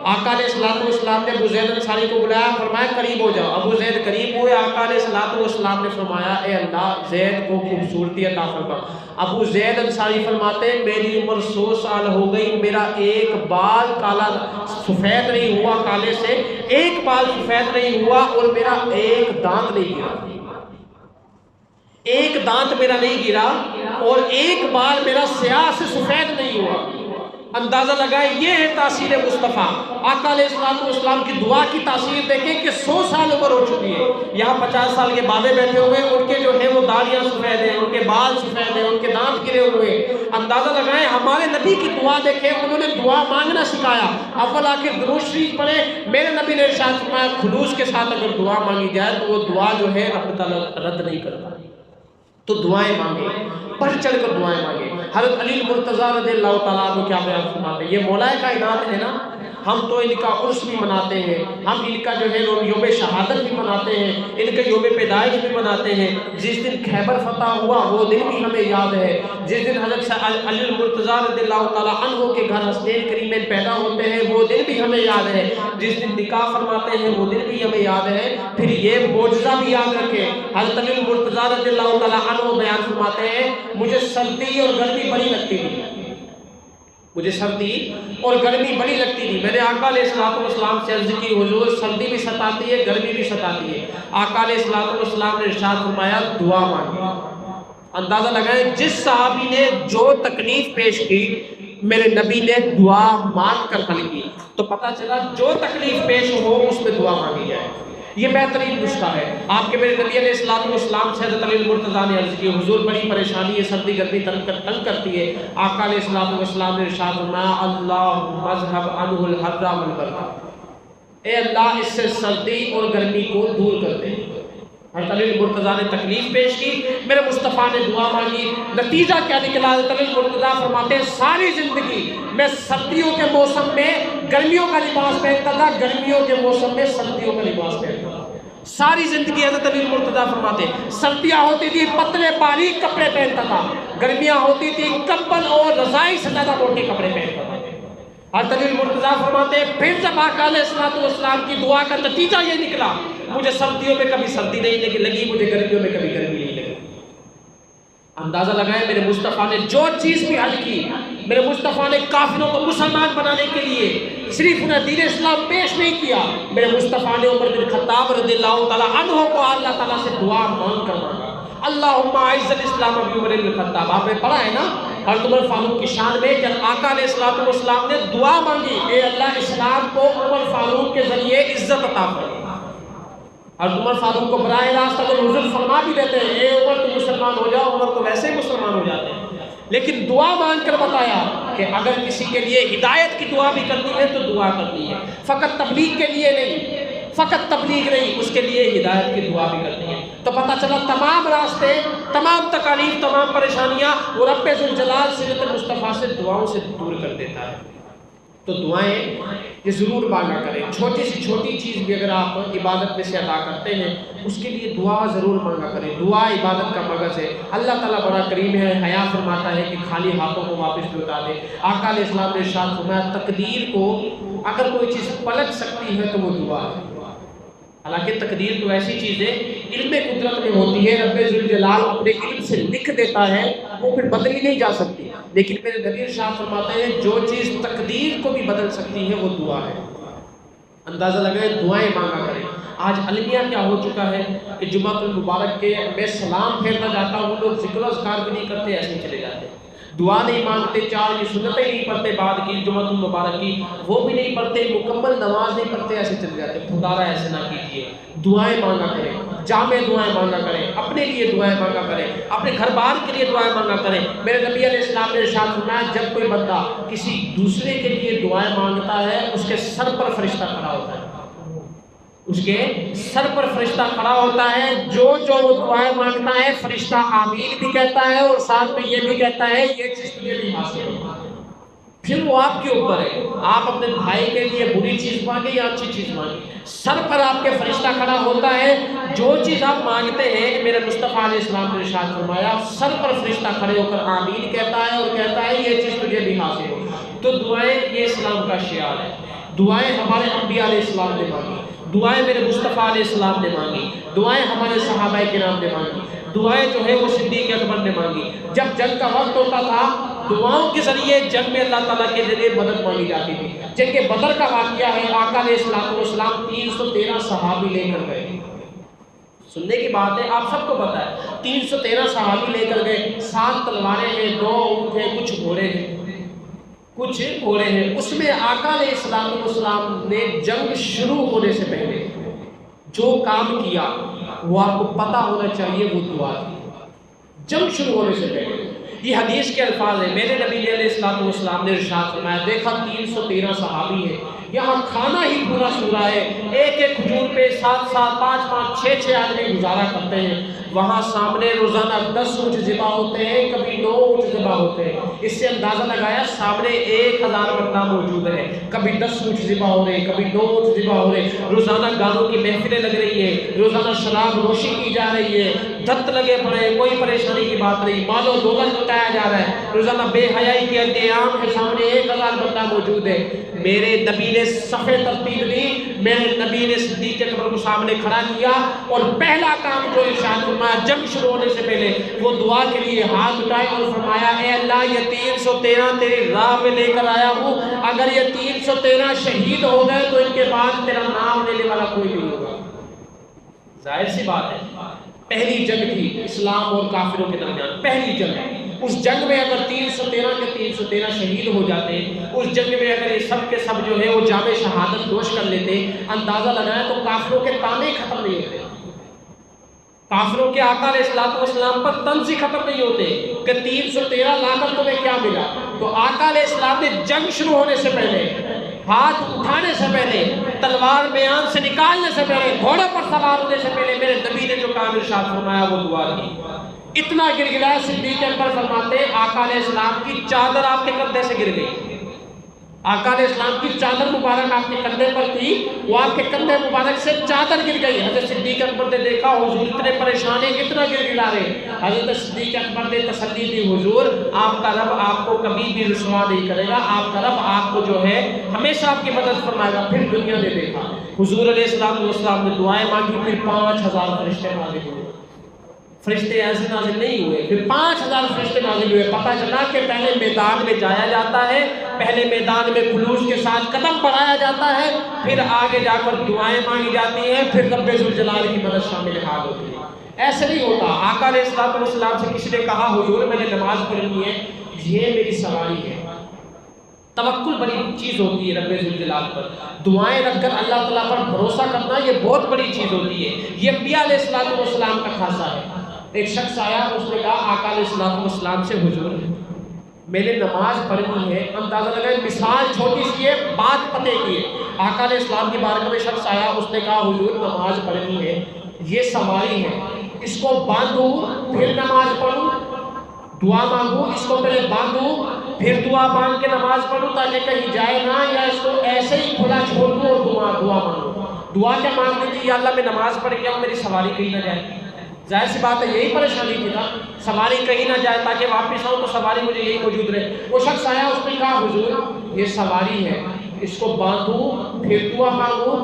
Speaker 1: آقا علیہ السلام نے ابو زید انصاری کو بلایا، فرمایا قریب ہو جاؤ. ابو زید قریب ہوئے. آقا علیہ السلام نے فرمایا اے اللہ زید کو خوبصورتی عطا فرما. ابو زید انصاری فرماتے میری عمر 100 سال ہو گئی، میرا ایک بال کالا سفید نہیں ہوا، کالے سے ایک بال سفید نہیں ہوا، اور میرا ایک دانت نہیں گرا، ایک دانت میرا نہیں گرا، اور ایک بال میرا سیاہ سے سفید نہیں ہوا. اندازہ لگائے یہ ہے تاثیر مصطفیٰ. آقا علیہ السلام کی دعا کی تاثیر دیکھیں کہ 100 سال عمر ہو چکی ہے. یہاں 50 سال کے بابے بیٹھے ہوئے، ان کے جو ہے وہ داڑیاں سفید ہیں، ان کے بال سفید ہیں، ان کے دانت گرے ہوئے. اندازہ لگائیں ہمارے نبی کی دعا دیکھیں، انہوں نے دعا مانگنا سکھایا. اول آخر درود شریف پڑھے. میرے نبی نے ارشاد فرمایا خلوص کے ساتھ اگر دعا مانگی جائے تو وہ دعا جو ہے رب تعالیٰ رد نہیں کرتا. تو دعائیں مانگے، بڑھ چڑھ کر دعائیں مانگے. حضرت علی المرتضیٰ رضی اللہ تعالیٰ عنہ کیا بیان فرماتے ہیں، یہ مولا کائنات ہے نا، ہم تو ان کا عرس بھی مناتے ہیں، ہم ان کا جو ہے یوم شہادت بھی مناتے ہیں، ان کا یوم پیدائش بھی مناتے ہیں۔ جس دن خیبر فتح ہوا وہ دن بھی ہمیں یاد ہے، جس دن حضرت علی المرتضیٰ رضی اللہ تعالیٰ عنہ کے گھر حسنین کریمین پیدا ہوتے ہیں وہ دن بھی ہمیں یاد ہے، جس دن نکاح فرماتے ہیں وہ دن بھی ہمیں یاد ہے۔ پھر یہ معجزہ بھی یاد رکھیں، حضرت علی المرتضیٰ رضی اللہ تعالیٰ عنہ بیان فرماتے ہیں مجھے سردی اور گرمی بڑی لگتی تھی، مجھے سردی اور گرمی بڑی لگتی تھی۔ میں نے آقا علیہ السلام سے عرض کی حضور سردی بھی ستاتی ہے گرمی بھی ستاتی ہے۔ آقا علیہ السلام نے ارشاد فرمایا دعا مانگی۔ اندازہ لگائیں جس صحابی نے جو تکلیف پیش کی میرے نبی نے دعا مانگ کر حل کی، تو پتہ چلا جو تکلیف پیش ہو اس میں دعا مانگی جائے۔ یہ بہترین نسخہ ہے۔ آپ کے میرے نبی علیہ السلام سے حضرت علی المرتضیٰ نے عرض کی حضور بڑی پریشانی ہے، سردی گرمی تنگ کرتی ہے۔ آقا علیہ السلام نے ارشاد فرمایا اللہم اذھب عنہ الحر والبرد، اے اللہ اس سے سردی اور گرمی کو دور کر دے۔ حضرت علی المرتضیٰ نے تکلیف پیش کی، میرے مصطفیٰ نے دعا مانگی، نتیجہ کیا نکلا؟ حضرت علی المرتضیٰ فرماتے ہیں ساری زندگی میں سردیوں کے موسم میں گرمیوں کا لباس پہنتا تھا، گرمیوں کے موسم میں سردیوں کا لباس پہنتا تھا۔ ساری زندگی حضرت علی المرتضیٰ فرماتے ہیں سردیاں ہوتی تھی پتلے باریک کپڑے پہنتا تھا، گرمیاں ہوتی تھی کمبل اور رضائی سے زیادہ موٹے کپڑے پہنتا تھا۔ حضرت علی المرتضیٰ فرماتے ہیں پھر جب آقا علیہ السلام کی دعا کا نتیجہ یہ نکلا مجھے سردیوں میں کبھی سردی نہیں لگی، مجھے گرمیوں میں کبھی گرمی نہیں لگی۔ اندازہ لگائیں میرے مصطفیٰ نے جو چیز بھی حل کی، میرے مصطفیٰ نے کافروں کو مسلمان بنانے کے لیے صرف انہیں دین اسلام پیش نہیں کیا، میرے مصطفیٰ نے عمر بن خطاب رضی اللہ تعالیٰ عنہ کو اللہ تعالیٰ سے دعا مانگ کر مانگا اللہم اعز الاسلام بعمر بن خطاب۔ آپ نے پڑھا ہے نا حضرت عمر فاروق کی شان میں جب آقا علیہ السلام نے دعا مانگی اے اللہ اسلام کو عمر فاروق کے ذریعے عزت عطا فرما۔ حضرت عمر فاروق کو براہ راست اگر حضور فرما بھی دیتے ہیں اے عمر تم مسلمان ہو جاؤ، عمر تو ویسے ہی مسلمان ہو جاتے ہیں، لیکن دعا مانگ کر بتایا کہ اگر کسی کے لیے ہدایت کی دعا بھی کرنی ہے تو دعا کرنی ہے، فقط تبلیغ کے لیے نہیں، فقط تبلیغ نہیں، اس کے لیے ہدایت کی دعا بھی کرنی ہے۔ تو پتہ چلا تمام راستے، تمام تکالیف، تمام پریشانیاں وہ رب ذوالجلال سیرت المصطفیٰ سے دعاؤں سے دور کر دیتا ہے۔ تو دعائیں یہ ضرور مانگا کریں، چھوٹی سی چھوٹی چیز بھی اگر آپ عبادت میں سے ادا کرتے ہیں اس کے لیے دعا ضرور مانگا کریں۔ دعا عبادت کا مغز ہے، اللہ تعالیٰ بڑا کریم ہے، حیا فرماتا ہے کہ خالی ہاتھوں کو واپس لوٹا دے۔ آقا علیہ السلام نے ارشاد فرمایا تقدیر کو اگر کوئی چیز پلٹ سکتی ہے تو وہ دعا ہے۔ حالانکہ تقدیر تو ایسی چیز ہے علم قدرت میں ہوتی ہے، رب ذوالجلال اپنے علم سے لکھ دیتا ہے، وہ پھر بدلی نہیں جا سکتی، لیکن میرے نبی ارشاد فرماتے ہیں جو چیز تقدیر کو بھی بدل سکتی ہے وہ دعا ہے۔ اندازہ لگائیں دعائیں مانگا کریں۔ آج المیہ کیا ہو چکا ہے کہ جمعۃ المبارک کے میں سلام پھیرتا جاتا ہوں، لوگ ذکر و اذکار بھی نہیں کرتے، ایسے ہی چلے جاتے ہیں، دعا نہیں مانگتے، چار یہ سنتیں نہیں پڑھتے بعد کی جمعۃ المبارک کی وہ بھی نہیں پڑھتے، مکمل نماز نہیں پڑھتے، ایسے چلے جاتے۔ خدارا ایسے نہ کیجیے، دعائیں مانگا کریں، جامع دعائیں مانگا کریں، اپنے لیے دعائیں مانگا کریں، اپنے گھر بار کے لیے دعائیں مانگا کریں۔ میرے نبی علیہ السلام نے ارشاد فرمایا جب کوئی بندہ کسی دوسرے کے لیے دعائیں مانگتا ہے اس کے سر پر فرشتہ کھڑا ہوتا ہے، اس کے سر پر فرشتہ کھڑا ہوتا ہے، جو وہ دعائیں مانگتا ہے فرشتہ آمین بھی کہتا ہے اور ساتھ میں یہ بھی کہتا ہے یہ چیز تجھے بھی حاصل ہو۔ پھر وہ آپ کے اوپر ہے، آپ اپنے بھائی کے لیے بری چیز مانگیں یا اچھی چیز مانگیں، سر پر آپ کے فرشتہ کھڑا ہوتا ہے، جو چیز آپ مانگتے ہیں میرے مصطفیٰ علیہ السلام نے ارشاد فرمایا سر پر فرشتہ کھڑے ہو کر آمین کہتا ہے اور کہتا ہے یہ چیز تجھے بھی حاصل ہو۔ تو دعائیں یہ اسلام کا شعار ہے۔ دعائیں ہمارے انبیاء علیہ السلام نے مانگی، دعائیں میرے مصطفیٰ علیہ السلام نے مانگی، دعائیں ہمارے صحابہ کرام نے مانگی، دعائیں جو ہے وہ صدیق اکبر نے مانگی۔ جب جنگ کا وقت ہوتا تھا دعاؤں کے ذریعے جنگ میں اللہ تعالیٰ کے ذریعے مدد مانگی جاتی تھی۔ جنگ بدر کا واقعہ ہے، آقا علیہ السلام 313 صحابی لے کر گئے، سننے کی بات ہے آپ سب کو پتا ہے 313 صحابی لے کر گئے، 7 تلواریں ہیں، 2 اونٹ ہیں، کچھ گھوڑے ہیں، اس میں آقا علیہ السلام نے جنگ شروع ہونے سے پہلے جو کام کیا وہ آپ کو پتا ہونا چاہیے، وہ دعا تھی جنگ شروع ہونے سے پہلے۔ یہ حدیث کے الفاظ ہیں، میرے نبی علیہ السلام نے ارشاد فرمایا دیکھا 313 صحابی ہیں، یہاں کھانا ہی پورا سورا ہے، ایک ایک کھجور پہ 7 7 5 5 6 6 آدمی گزارا کرتے ہیں، وہاں سامنے روزانہ 10 اونٹ ذبح ہوتے ہیں، کبھی 9 اونٹ ذبح ہوتے ہیں۔ اس سے اندازہ لگایا سامنے 1000 بندہ موجود ہے، کبھی 10 اونٹ ذبح ہو رہے، کبھی 9 اونٹ ذبح ہو رہے، روزانہ گانوں کی محفلیں لگ رہی ہیں، روزانہ شراب نوشی کی جا رہی ہے، دھت لگے پڑے ہیں، کوئی پریشانی کی بات نہیں، مال و دولت لٹایا جا رہا ہے، روزانہ بے حیائی کے انجام ہے، سامنے 1000 بندہ موجود ہے۔ میرے نبی نے صفے ترتیب دی، میرے نبی نے صدیق اکبر کو سامنے کھڑا کیا، اور پہلا کام جو ارشاد فرمایا جنگ شروع ہونے سے پہلے وہ دعا کے لیے ہاتھ اٹھائے اور فرمایا اے اللہ یہ 313 تیری راہ میں لے کر آیا ہوں، اگر یہ 313 شہید ہو گئے تو ان کے بعد تیرا نام لینے والا کوئی نہیں ہوگا۔ ظاہر سی بات ہے، پہلی جنگ تھی اسلام اور کافروں کے درمیان، پہلی جنگ، اس جنگ میں اگر 313 کے 313 شہید ہو جاتے، اس جنگ میں اگر یہ سب کے سب جو ہے وہ جام شہادت نوش کر لیتے، اندازہ لگایا تو کافروں کے تانے ختم نہیں ہوتے، کافروں کے آقا علیہ السلام پر طنز ختم نہیں ہوتے کہ 313 لا کر تمہیں کیا ملا۔ تو آقا علیہ السلام نے جنگ شروع ہونے سے پہلے، ہاتھ اٹھانے سے پہلے، تلوار میان سے نکالنے سے پہلے، گھوڑے پر سوار ہونے سے پہلے میرے نبی نے جو کام ارشاد فرمایا وہ دعا کی۔ اتنا گر گرایا صدیق اکبر فرماتے آقا علیہ السلام کی چادر آپ کے کندھے سے گر گئی، آقا علیہ السلام کی چادر مبارک آپ کے کندھے پر تھی، وہ آپ کے کندھے مبارک سے چادر گر گئی۔ حضرت صدیق اکبر نے دیکھا حضور اتنے پریشان ہیں، اتنا گر گرا رہے، حضرت صدیق اکبر نے تسلی دی حضور آپ کا رب آپ کو کبھی بھی رسوا نہیں کرے گا، آپ کا رب آپ کو جو ہے ہمیشہ آپ کی مدد فرمائے گا۔ پھر دنیا نے دیکھا حضور علیہ السلام نے دعائیں مانگی، پھر 5000 فرشتے نازل ہوئے، فرشتے ایسے نازل نہیں ہوئے، پھر 5000 فرشتے نازل ہوئے۔ پتہ چلا کہ پہلے میدان میں جایا جاتا ہے، پہلے میدان میں خلوص کے ساتھ قدم بڑھایا جاتا ہے، پھر آگے جا کر دعائیں مانگی جاتی ہیں، پھر رب ذوالجلال کی مدد شامل حال ہوتی ہے۔ ایسے نہیں ہوتا۔ آقا علیہ السلام سے کسی نے کہا حضور میں نے نماز پڑھنی ہے، یہ میری سواری ہے۔ توکل بڑی چیز ہوتی ہے رب ذوالجلال پر، دعائیں رکھ کر اللہ تعالیٰ پر بھروسہ کرنا یہ بہت بڑی چیز ہوتی ہے، یہ انبیاء علیہ السلام کا خاصہ ہے۔ ایک شخص آیا، اس نے کہا آقا علیہ السلام سے حضور میں نے نماز پڑھنی ہے، اندازہ لگائے مثال چھوٹی سی ہے، بات پتے کی ہے۔ آقا علیہ السلام کی بارگاہ میں شخص آیا، اس نے کہا حضور نماز پڑھنی ہے، یہ سواری ہے، اس کو باندھوں پھر نماز پڑھوں، دعا مانگوں، اس کو پہلے باندھوں پھر دعا مانگ کے نماز پڑھوں تاکہ کہیں جائے نہ، یا اس کو ایسے ہی کھلا چھوڑ دوں اور دعا مانگوں۔ دعا کیا مانگنی تھی؟ یا اللہ میں نماز پڑھ گیا ہوں، میری سواری کہیں نہ جائے۔ ظاہر سی بات ہے یہی پریشانی تھی نا، سواری کہیں نہ جائے تاکہ واپس آؤں تو سواری مجھے یہی موجود رہے۔ وہ شخص آیا، اس نے کہا حضور یہ سواری ہے، اس کو باندھوں پھر دعا مانگوں،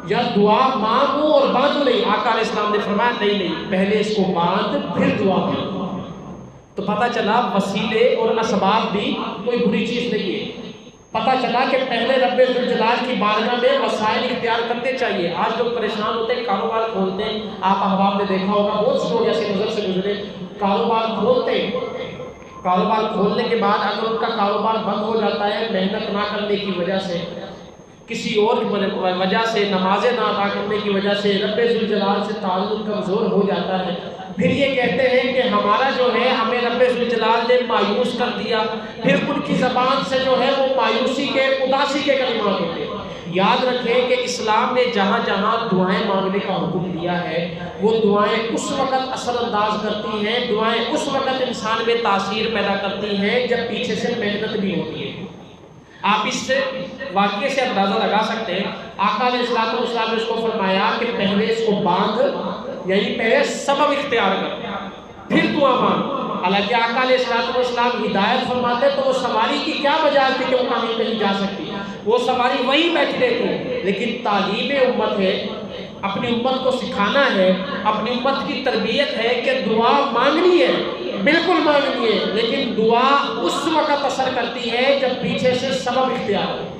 Speaker 1: یا دعا مانگوں اور باندھوں نہیں؟ آقا علیہ السلام نے فرمایا نہیں، پہلے اس کو باندھ پھر دعا مانگو۔ تو پتہ چلا وسیلے اور اسباب بھی کوئی بری چیز نہیں ہے۔ پتہ چلا کہ پہلے رب ذوالجلال کی بارگاہ میں وسائل اختیار کرنے چاہیے۔ آج لوگ پریشان ہوتے ہیں، کاروبار کھولتے ہیں، آپ احباب نے دیکھا ہوگا بہت سے لوگ ایسے نظر سے گزرے، کاروبار کھولتے ہیں، کاروبار کھولنے کے بعد اگر ان کا کاروبار بند ہو جاتا ہے محنت نہ کرنے کی وجہ سے، کسی اور وجہ سے، نمازیں نہ ادا کرنے کی وجہ سے، رب ذوالجلال سے تعلق کمزور ہو جاتا ہے، پھر یہ کہتے ہیں کہ ہمارا جو ہے ہمیں رب ذوالجلال نے مایوس کر دیا، پھر ان کی زبان سے جو ہے وہ مایوسی کے، اداسی کے کلمات ہوتے ہیں۔ یاد رکھیں کہ اسلام نے جہاں جہاں دعائیں مانگنے کا حکم دیا ہے، وہ دعائیں اس وقت اثر انداز کرتی ہیں، دعائیں اس وقت انسان میں تاثیر پیدا کرتی ہیں جب پیچھے سے محنت بھی ہوتی ہے۔ آپ اس سے واقعے سے اندازہ لگا سکتے ہیں، آقا علیہ السلام نے اس کو فرمایا کہ پہلے اس کو باندھ، یعنی پہلے سبب اختیار کر پھر دعا مانگ۔ حالانکہ آقا علیہ السلام ہدایت فرماتے تو وہ سواری کی کیا وجہ تھی کہ وہ کہیں جا سکتی، وہ سواری وہیں بیٹھی رہتی، لیکن تعلیم امت ہے، اپنی امت کو سکھانا ہے، اپنی امت کی تربیت ہے کہ دعا مانگنی ہے، بالکل مانگنی ہے، لیکن دعا اس وقت اثر کرتی ہے جب پیچھے سے سبب اختیار ہو۔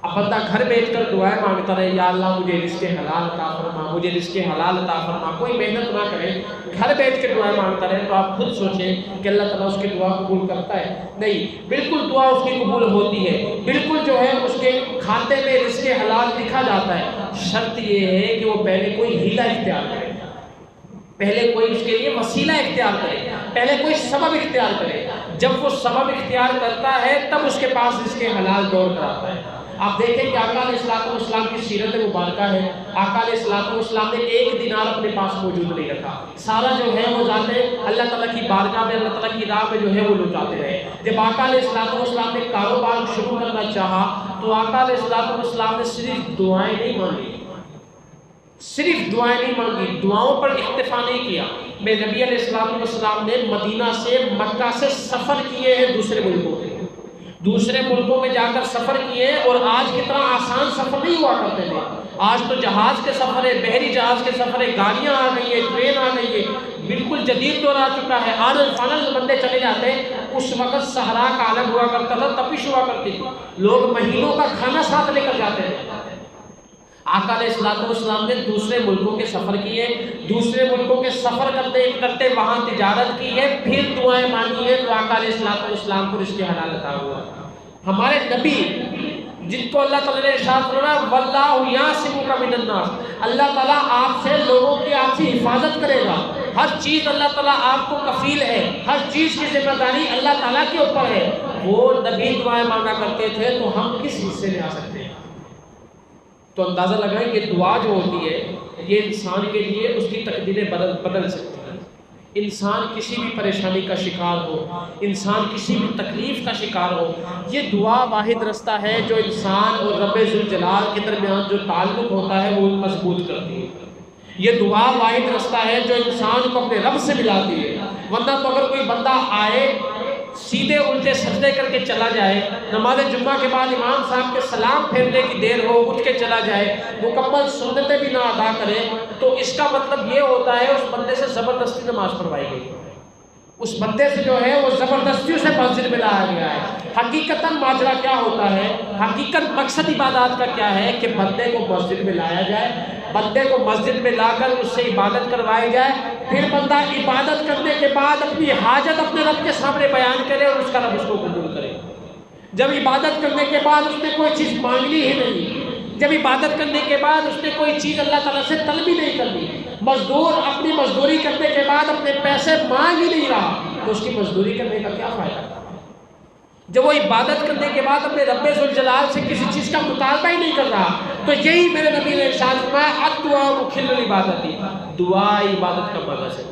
Speaker 1: اب بندہ گھر بیٹھ کر دعائیں مانگتا رہے، یا اللہ مجھے رزق حلال عطا فرما، مجھے رزق حلال عطا فرما، کوئی محنت نہ کرے، گھر بیٹھ کے دعائیں مانگتا رہے، تو آپ خود سوچیں کہ اللہ تعالیٰ اس کی دعا قبول کرتا ہے؟ نہیں، بالکل دعا اس کی قبول ہوتی ہے، بالکل جو ہے اس کے کھاتے میں رزق حلال لکھا جاتا ہے۔ شرط یہ ہے کہ وہ پہلے کوئی ہیلہ اختیار کرے، پہلے کوئی اس کے لیے وسیلہ اختیار کرے، پہلے کوئی سبب اختیار کرے۔ جب وہ سبب اختیار کرتا ہے تب اس کے پاس رزق حلال دوڑ کر آتا ہے۔ آپ دیکھیں کہ آقا علیہ السلام کی سیرت مبارکہ ہے، آقا علیہ السلام نے ایک دینار اپنے پاس موجود نہیں رکھا، سارا جو ہے وہ ذاتے اللہ تعالیٰ کی بارگاہ میں، اللہ تعالیٰ کی راہ میں جو ہے وہ لٹاتے رہے۔ جب آقا علیہ السلام نے کاروبار شروع کرنا چاہا تو آقا علیہ السلام نے صرف دعائیں نہیں مانگی، صرف دعائیں نہیں مانگی، دعاؤں پر اکتفا نہیں کیا۔ میں نبی علیہ السلام نے مدینہ سے مکہ سے سفر کیے ہیں دوسرے ملکوں میں، دوسرے ملکوں میں جا کر سفر کیے، اور آج کی طرح آسان سفر نہیں ہوا کرتے تھے۔ آج تو جہاز کے سفر ہے، بحری جہاز کے سفر ہے، گاڑیاں آ گئی ہیں، ٹرین آ گئی ہے، بالکل جدید دور آ چکا ہے، آنل فانل بندے چلے جاتے ہیں۔ اس وقت صحرا کا عالم ہوا کرتا تھا، تپش ہوا کرتی تھی، لوگ مہینوں کا کھانا ساتھ لے کر جاتے تھے۔ آقا علیہ السلام نے دوسرے ملکوں کے سفر کیے، دوسرے ملکوں کے سفر کرتے کرتے وہاں تجارت کی ہے، پھر دعائیں مانگی ہے، تو آقا علیہ السلام کو رزق حلال عطا ہوا۔ ہمارے نبی جن کو اللہ تعالیٰ نے ارشاد فرمایا واللہ یعصمک من الناس، اللہ تعالیٰ آپ سے، لوگوں کی آپ سے حفاظت کرے گا، ہر چیز اللہ تعالیٰ آپ کو کفیل ہے، ہر چیز کی ذمہ داری اللہ تعالیٰ کے اوپر ہے۔ وہ نبی دعائیں مانگا کرتے تھے، تو ہم کس حصے میں آ سکتے ہیں؟ تو اندازہ لگائیں کہ دعا جو ہوتی ہے یہ انسان کے لیے اس کی تقدیریں بدل سکتی ہیں۔ انسان کسی بھی پریشانی کا شکار ہو، انسان کسی بھی تکلیف کا شکار ہو، یہ دعا واحد رستہ ہے جو انسان اور رب ذوالجلال کے درمیان جو تعلق ہوتا ہے وہ مضبوط کرتی ہے۔ یہ دعا واحد رستہ ہے جو انسان کو اپنے رب سے ملاتی ہے، ورنہ تو اگر کوئی بندہ آئے سیدھے الٹے سجدے کر کے چلا جائے، نماز جمعہ کے بعد امام صاحب کے سلام پھیرنے کی دیر ہو اٹھ کے چلا جائے، مکمل سنتیں بھی نہ ادا کرے، تو اس کا مطلب یہ ہوتا ہے اس بندے سے زبردستی نماز پڑھوائی گئی، اس بندے سے جو ہے وہ زبردستی سے مسجد میں لایا گیا ہے۔ حقیقتاً ماجرا کیا ہوتا ہے، حقیقت مقصد عبادات کا کیا ہے کہ بندے کو مسجد میں لایا جائے، بندے کو مسجد میں لا کر اس سے عبادت کروائی جائے، پھر بندہ عبادت کرنے کے بعد اپنی حاجت اپنے رب کے سامنے بیان کرے اور اس کا رب اس کو قبول کرے۔ جب عبادت کرنے کے بعد اس نے کوئی چیز مانگنی ہی نہیں، جب عبادت کرنے کے بعد اس نے کوئی چیز اللہ تعالیٰ سے طلب ہی نہیں کرنی، مزدور اپنی مزدوری کرنے کے بعد اپنے پیسے مانگ ہی نہیں رہا، تو اس کی مزدوری کرنے کا کیا فائدہ؟ جب وہ عبادت کرنے کے بعد اپنے رب ذوالجلال سے کسی چیز کا مطالبہ ہی نہیں کر رہا، تو یہی میرے نبی نے ارشاد فرمایا الدعاء مخل العبادت، دعا عبادت کا مغز ہے۔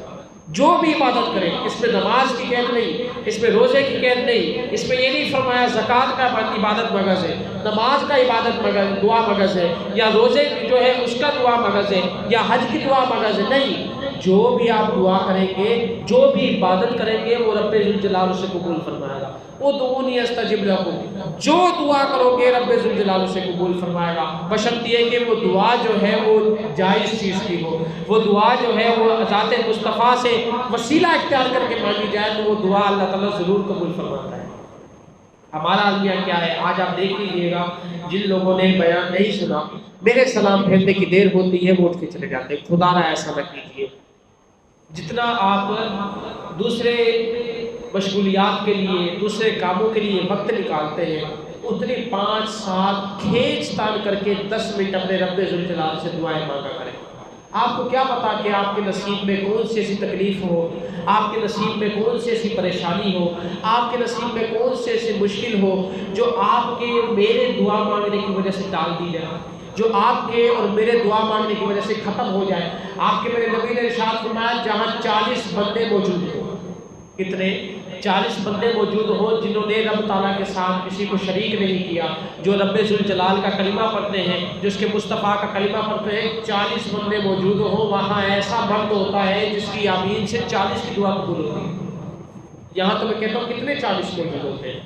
Speaker 1: جو بھی عبادت کرے، اس میں نماز کی قید نہیں، اس میں روزے کی قید نہیں، اس میں یہ نہیں فرمایا زکوٰۃ کا عبادت مغز ہے، نماز کا عبادت مغز دعا مغز ہے، یا روزے جو ہے اس کا دعا مغز ہے، یا حج کی دعا مغز ہے، نہیں، جو بھی آپ دعا کریں گے، جو بھی عبادت کریں گے وہ رب ذوالجلال اسے قبول فرمائے گا۔ ادعونی استجب لکم، جو دعا کرو گے رب ذوالجلال اسے قبول فرمائے گا، بشرط یہ کہ وہ دعا جو ہے وہ جائز چیز کی ہو، وہ دعا جو ہے وہ ذات مصطفیٰ سے وسیلہ اختیار کر کے مانگی جائے، تو وہ دعا اللہ تعالیٰ ضرور قبول فرماتا ہے۔ ہمارا المیہ کیا ہے، آج آپ دیکھ لیجیے گا جن لوگوں نے بیان نہیں سنا، میرے سلام پھیرنے کی دیر ہوتی ہے وہ اٹھ کے چلے جاتے ہیں، خدا نہ ایسا نہ کیجیے۔ جتنا آپ دوسرے مشغولیات کے لیے، دوسرے کاموں کے لیے وقت نکالتے ہیں، اتنی 5 سال کھینچ تان کر کے 10 منٹ اپنے رب ذوالجلال سے دعائیں مانگا کریں۔ آپ کو کیا پتا کہ آپ کے نصیب میں کون سی ایسی تکلیف ہو، آپ کے نصیب میں کون سی ایسی پریشانی ہو، آپ کے نصیب میں کون سی ایسی مشکل ہو جو آپ کے میرے دعا مانگنے کی وجہ سے ٹال دی جائے، جو آپ کے اور میرے دعا مانگنے کی وجہ سے ختم ہو جائے۔ آپ کے میرے نبی نے ارشاد فرمایا جہاں 40 بندے موجود ہوں، کتنے 40 بندے موجود ہوں جنہوں نے رب تعالیٰ کے ساتھ کسی کو شریک نہیں کیا، جو رب ذوالجلال کا کلمہ پڑھتے ہیں، جو اس کے مصطفیٰ کا کلمہ پڑھتے ہیں، 40 بندے موجود ہوں، وہاں ایسا مرد ہوتا ہے جس کی آمین سے 40 کی دعا قبول ہوتی ہے۔ یہاں تو میں کہتا ہوں کتنے 40 موجود ہوتے ہیں،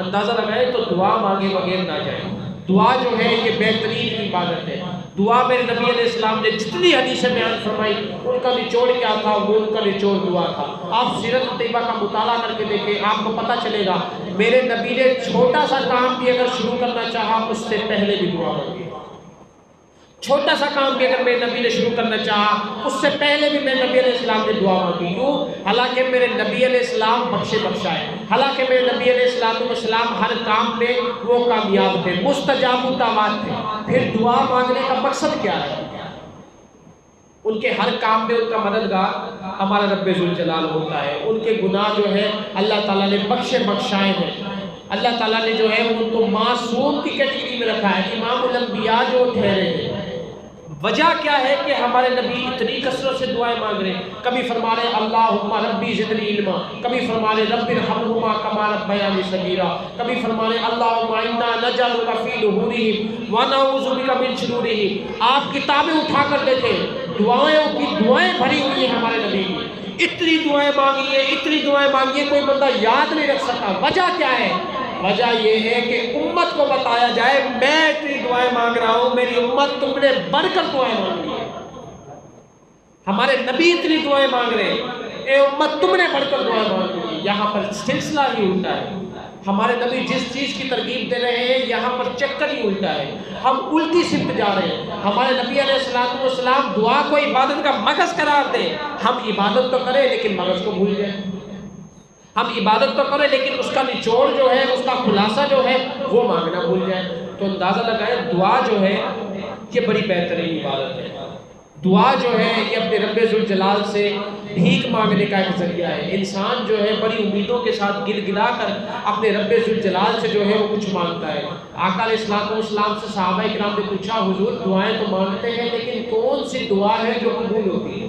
Speaker 1: اندازہ لگائیں تو دعا مانگے بغیر نہ جائیں۔ دعا جو ہے یہ بہترین عبادت ہے۔ دعا میرے نبی علیہ السلام نے جتنی حدیثیں بیان فرمائی ان کا نچوڑ کیا تھا، وہ ان کا نچوڑ دعا تھا۔ آپ سیرت طیبہ کا مطالعہ کر کے دیکھیں، آپ کو پتہ چلے گا میرے نبی نے چھوٹا سا کام بھی اگر شروع کرنا چاہا اس سے پہلے بھی دعا مانگی، چھوٹا سا کام بھی اگر میرے نبی نے شروع کرنا چاہا اس سے پہلے بھی میرے نبی علیہ السلام نے دعا مانگی۔ کیوں؟ حالانکہ میرے نبی علیہ السلام بخشے بخشا ہے، حالانکہ میرے نبی علیہ السلام ہر کام میں وہ کامیاب تھے، مستجاب الدعوات تھے۔ پھر دعا مانگنے کا مقصد کیا ہے؟ ان کے ہر کام میں ان کا مددگار ہمارا رب ذوالجلال ہوتا ہے، ان کے گناہ جو ہے اللہ تعالیٰ نے بخشے بخشائے ہیں۔ اللہ تعالیٰ نے جو ہے ان کو معصوم کی کیٹیگری میں رکھا ہے، امام الانبیاء جو ٹھہرے ہیں۔ وجہ کیا ہے کہ ہمارے نبی اتنی کثرت سے دعائیں مانگ رہے ہیں؟ کبھی فرما رہے اللہم ربی زدنی علما، کبھی فرما رہے رب ارحمہما کما ربیانی صغیرا، کبھی فرما رہے اللہم انا نجعلک فی نحورہم ونعوذ بک من شرورہم۔ آپ کتابیں اٹھا کر دیکھیں، دعائیں بھری ہوئی ہیں ہمارے نبی کی، اتنی دعائیں مانگی ہیں، اتنی دعائیں مانگی ہیں، کوئی بندہ یاد نہیں رکھ سکتا۔ وجہ کیا ہے؟ وجہ یہ ہے کہ امت کو بتایا جائے میں اتنی دعائیں مانگ رہا ہوں، میری امت تم نے بڑھ کر دعائیں مانگی ہے۔ ہمارے نبی اتنی دعائیں مانگ رہے ہیں، اے امت تم نے بڑھ کر دعائیں مانگی ہے۔ یہاں پر سلسلہ ہی الٹا ہے، ہمارے نبی جس چیز کی ترغیب دے رہے ہیں یہاں پر چکر ہی الٹا ہے، ہم الٹی سمت جا رہے ہیں۔ ہمارے نبی علیہ السلام دعا کو عبادت کا مغز قرار دیں، ہم عبادت تو کریں لیکن مغز کو بھول جائیں۔ ہم عبادت تو کریں لیکن اس کا نچوڑ جو ہے، اس کا خلاصہ جو ہے وہ مانگنا بھول جائیں۔ تو اندازہ لگائیں دعا جو ہے یہ بڑی بہترین عبادت ہے۔ دعا جو ہے یہ اپنے رب ذوالجلال سے بھیک مانگنے کا ایک ذریعہ ہے۔ انسان جو ہے بڑی امیدوں کے ساتھ گل گلا کر اپنے رب ذوالجلال سے جو ہے وہ کچھ مانگتا ہے۔ آقا علیہ السلام سے صحابہ کرام نے پوچھا حضور دعائیں تو مانگتے ہیں لیکن کون سی دعا ہے جو قبول ہوتی ہے؟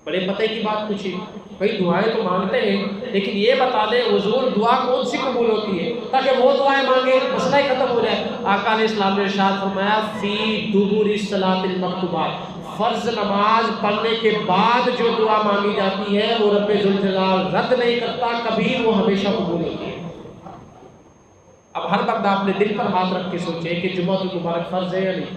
Speaker 1: بڑے پتہ کی بات پوچھی، بھئی دعائیں تو مانگتے ہیں لیکن یہ بتا دیں حضور دعا کون سی قبول ہوتی ہے تاکہ وہ دعائیں مانگے، مسئلہ ہی ختم ہو جائے۔ آقا علیہ السلام نے ارشاد فرمایا فی دبر الصلاۃ المکتوبات، فرض نماز پڑھنے کے بعد جو دعا مانگی جاتی ہے وہ رب ذوالجلال رد نہیں کرتا، کبھی وہ ہمیشہ قبول ہوتی ہے۔ اب ہر بندہ اپنے دل پر ہاتھ رکھ کے سوچے کہ جمعہ المبارک فرض ہے یا نہیں،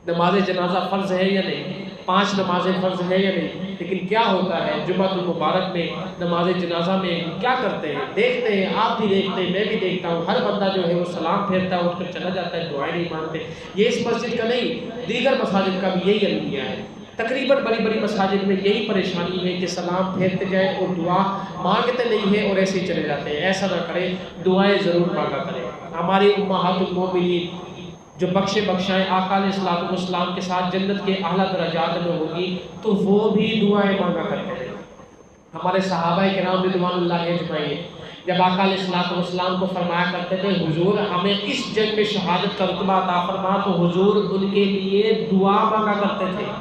Speaker 1: نماز جنازہ فرض ہے یا نہیں، 5 نمازیں فرض ہے یا نہیں، لیکن کیا ہوتا ہے جمعہ المبارک میں نماز جنازہ میں کیا کرتے ہیں؟ دیکھتے ہیں، آپ بھی دیکھتے ہیں، میں بھی دیکھتا ہوں، ہر بندہ جو ہے وہ سلام پھیرتا ہے، اٹھ کر چلا جاتا ہے، دعائیں نہیں مانگتے۔ یہ اس مسجد کا نہیں، دیگر مساجد کا بھی یہی المیہ ہے۔ تقریباً بڑی بڑی مساجد میں یہی پریشانی ہے کہ سلام پھیرتے جائیں اور دعا مانگتے نہیں ہیں اور ایسے ہی چلے جاتے ہیں۔ ایسا نہ کریں، دعائیں ضرور مانگا کریں۔ ہماری امہات المومنین جو بخشائیں آقا علیہ السلام کے ساتھ جنت کے اعلیٰ درجات میں ہوگی تو وہ بھی دعائیں مانگا کرتے ہیں۔ ہمارے صحابہ کرام رضوان اللہ اجمعین جب آقا علیہ السلام کو فرمایا کرتے تھے حضور ہمیں اس جنگ میں شہادت کا رتبہ عطا فرما، تو حضور ان کے لیے دعا مانگا کرتے تھے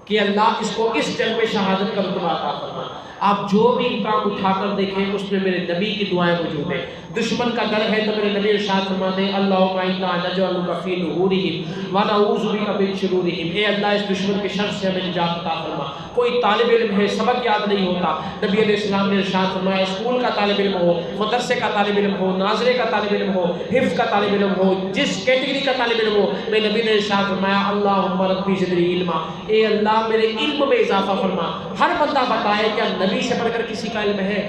Speaker 1: کہ اللہ اس کو اس جنگ میں شہادت کا رتبہ عطا فرما۔ آپ جو بھی کام اٹھا کر دیکھیں اس میں میرے نبی کی دعائیں موجود ہیں۔ دشمن کا ڈر ہے تو میرے نبی ارشاد فرماتے ہیں اللہم انا نجعلک فی نحورہم ونعوذ بک من شرورہم، اے اللہ اس دشمن کے شر سے ہمیں نجات عطا فرما۔ کوئی طالب علم ہے سبق یاد نہیں ہوتا، نبی علیہ السلام نے ارشاد فرمایا اسکول کا طالب علم ہو، مدرسے کا طالب علم ہو، ناظرے کا طالب علم ہو، حفظ کا طالب علم ہو، جس کیٹیگری کا طالب علم ہو، میرے نبی نے ارشاد فرمایا اللہم ربی زدنی علما، اے اللہ میرے علم میں اضافہ فرما۔ ہر بندہ بتائے کیا نبی سے بڑھ کر کسی کا علم ہے؟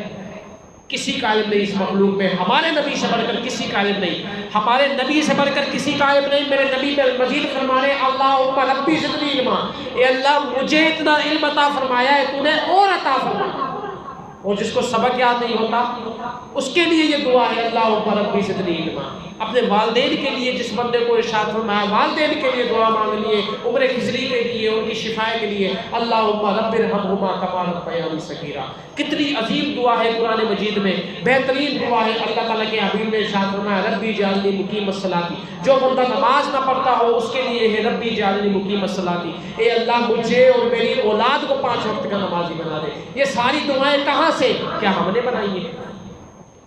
Speaker 1: کسی کا علم نہیں اس مخلوق میں، ہمارے نبی سے بڑھ کر کسی کا علم نہیں، ہمارے نبی سے بڑھ کر کسی کا علم نہیں۔ میرے نبی میں مزید فرما رہے اللہم ربی زدنی علما، اے اللہ مجھے اتنا علم عطا فرمایا ہے تو نے اور عطا فرما۔ اور جس کو سبق یاد نہیں ہوتا اس کے لیے یہ دعا ہے اللہم ربی زدنی علما۔ اپنے والدین کے لیے جس بندے کو ارشاد فرمایا والدین کے لیے دعا مانگ لیے، عمر خضری کے لیے، ان کی شفاء کے لیے اللہم رب ارحمہما کما ربیانی صغیرا۔ کتنی عظیم دعا ہے قرآن مجید میں، بہترین دعا ہے۔ اللہ تعالیٰ کے حبیب نے ارشاد فرمایا ربی اجعلنی مقیم الصلاۃ، جو بندہ نماز نہ پڑھتا ہو اس کے لیے ہے ربی اجعلنی مقیم الصلاۃ، اے اللہ مجھے اور میری اولاد کو 5 وقت کا نمازی بنا دے۔ یہ ساری دعائیں کہاں سے؟ کیا ہم نے بنائی ہیں؟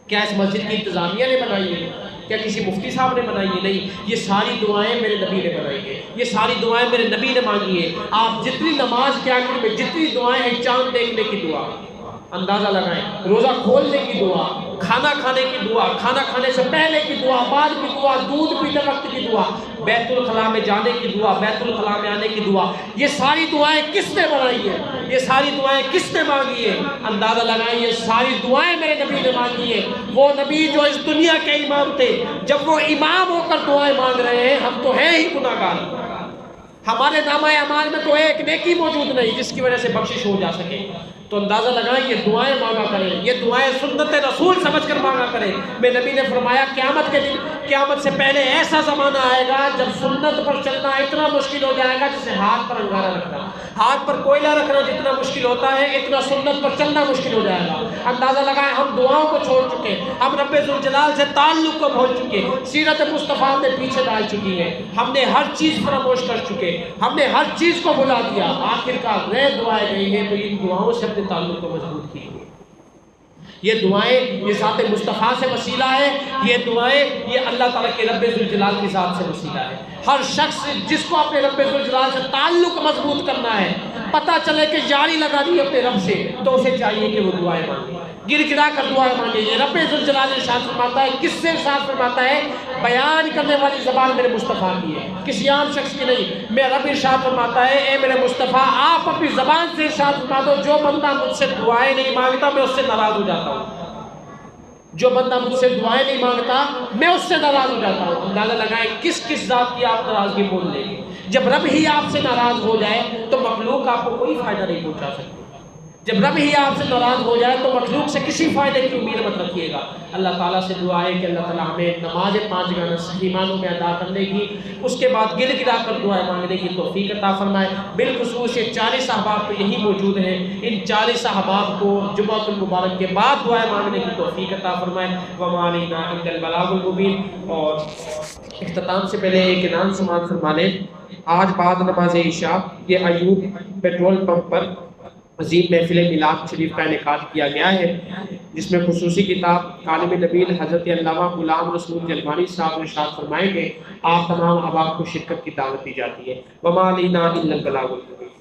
Speaker 1: کیا اس مسجد کی انتظامیہ نے بنائی ہے؟ کیا کسی مفتی صاحب نے بنائی ہے؟ نہیں، یہ ساری دعائیں میرے نبی نے بنائی ہیں، یہ ساری دعائیں میرے نبی نے مانگی ہیں۔ آپ جتنی نماز کے آخر میں جتنی دعائیں ہیں، چاند دیکھنے کی دعا اندازہ لگائیں، روزہ کھولنے کی دعا، کھانا کھانے کی دعا، کھانا کھانے سے پہلے کی دعا، بعد کی دعا، دودھ پیتے وقت کی دعا، بیت الخلاء میں جانے کی دعا، بیت الخلاء میں آنے کی دعا، یہ ساری دعائیں کس نے بنائی ہیں؟ یہ ساری دعائیں کس نے مانگی ہیں؟ اندازہ لگائیں یہ ساری دعائیں میرے نبی نے مانگی ہیں۔ وہ نبی جو اس دنیا کے امام تھے، جب وہ امام ہو کر دعائیں مانگ رہے ہیں، ہم تو ہیں ہی گناہگار، ہمارے نامہ اعمال میں تو ایک نیکی موجود نہیں جس کی وجہ سے بخشش ہو جا سکے۔ تو اندازہ لگائیں یہ دعائیں مانگا کریں، یہ دعائیں سنت رسول سمجھ کر مانگا کریں۔ میرے نبی نے فرمایا قیامت کے دن، قیامت سے پہلے ایسا زمانہ آئے گا جب سنت پر چلنا اتنا مشکل ہو جائے گا جیسے ہاتھ پر انگارہ رکھنا، ہاتھ پر کوئلہ رکھنا جتنا مشکل ہوتا ہے اتنا سنت پر چلنا مشکل ہو جائے گا۔ اندازہ لگائیں ہم دعاؤں کو چھوڑ چکے، ہم رب ذوالجلال سے تعلق کو بھول چکے، سیرت مصطفیٰ نے پیچھے ڈال چکی ہے، ہم نے ہر چیز فراموش کر چکے، ہم نے ہر چیز کو بھلا دیا، آخر کار غیر دعائیں گئی ہیں۔ تو ان دعاؤں سے اپنے تعلق کو مضبوط کیجیے۔ یہ دعائیں یہ ذات مصطفیٰ سے وسیلہ ہے، یہ دعائیں یہ اللہ تعالیٰ کے رب ذوالجلال کی ذات سے وسیلہ ہے۔ ہر شخص جس کو اپنے رب ذوالجلال سے تعلق مضبوط کرنا ہے، پتہ چلے کہ یاری لگا دی اپنے رب سے، تو اسے چاہیے کہ وہ دعائیں مانگے، گر گرا کر دعائیں مانگے۔ یہ رب ذوالجلال ارشاد فرماتا ہے، کس سے ارشاد فرماتا ہے؟ بیان کرنے والی زبان میرے مصطفیٰ کی ہے، کسی عام شخص کی نہیں۔ میرا رب ارشاد فرماتا ہے، اے میرے مصطفیٰ آپ اپنی زبان سے ارشاد فرما دو، جو بندہ مجھ سے دعائیں نہیں مانگتا میں اس سے ناراض ہو جاتا ہوں، جو بندہ مجھ سے دعائیں نہیں مانگتا میں اس سے ناراض ہو جاتا ہوں۔ اندازہ لگائیں کس کس ذات کی آپ ناراضگی بول لیں گے۔ جب رب ہی آپ سے ناراض ہو جائے تو مخلوق آپ کو کوئی فائدہ نہیں پہنچا سکتی۔ جب رب ہی آپ سے ناراض ہو جائے تو مخلوق سے کسی فائدے کی امید مت رکھیے گا۔ اللہ تعالیٰ سے دعا ہے کہ اللہ تعالیٰ ہمیں نماز 5 گانا صحیح معنوں میں ادا کرنے کی، اس کے بعد گر گرا کر دعائیں مانگنے کی توفیق عطا فرمائے۔ بالخصوص یہ 40 احباب تو یہی موجود ہیں، ان 40 احباب کو جمعۃ المبارک کے بعد دعائیں مانگنے کی توفیق عطا فرمائے۔ وما علینا الا البلاغ المبین۔ اور اختتام سے پہلے ایک اعلان سماعت فرما لیں۔ آج بعد نماز عشاء یہ ایوب پیٹرول پمپ پر عظیم محفل میلاد شریف کا انعقاد کیا گیا ہے، جس میں خصوصی کتاب عالم نبیل حضرت علامہ غلام رسول جلوانی صاحب ارشاد فرمائیں گے۔ آپ تمام احباب کو شرکت کی دعوت دی جاتی ہے۔ وما علینا الا البلاغ المبین۔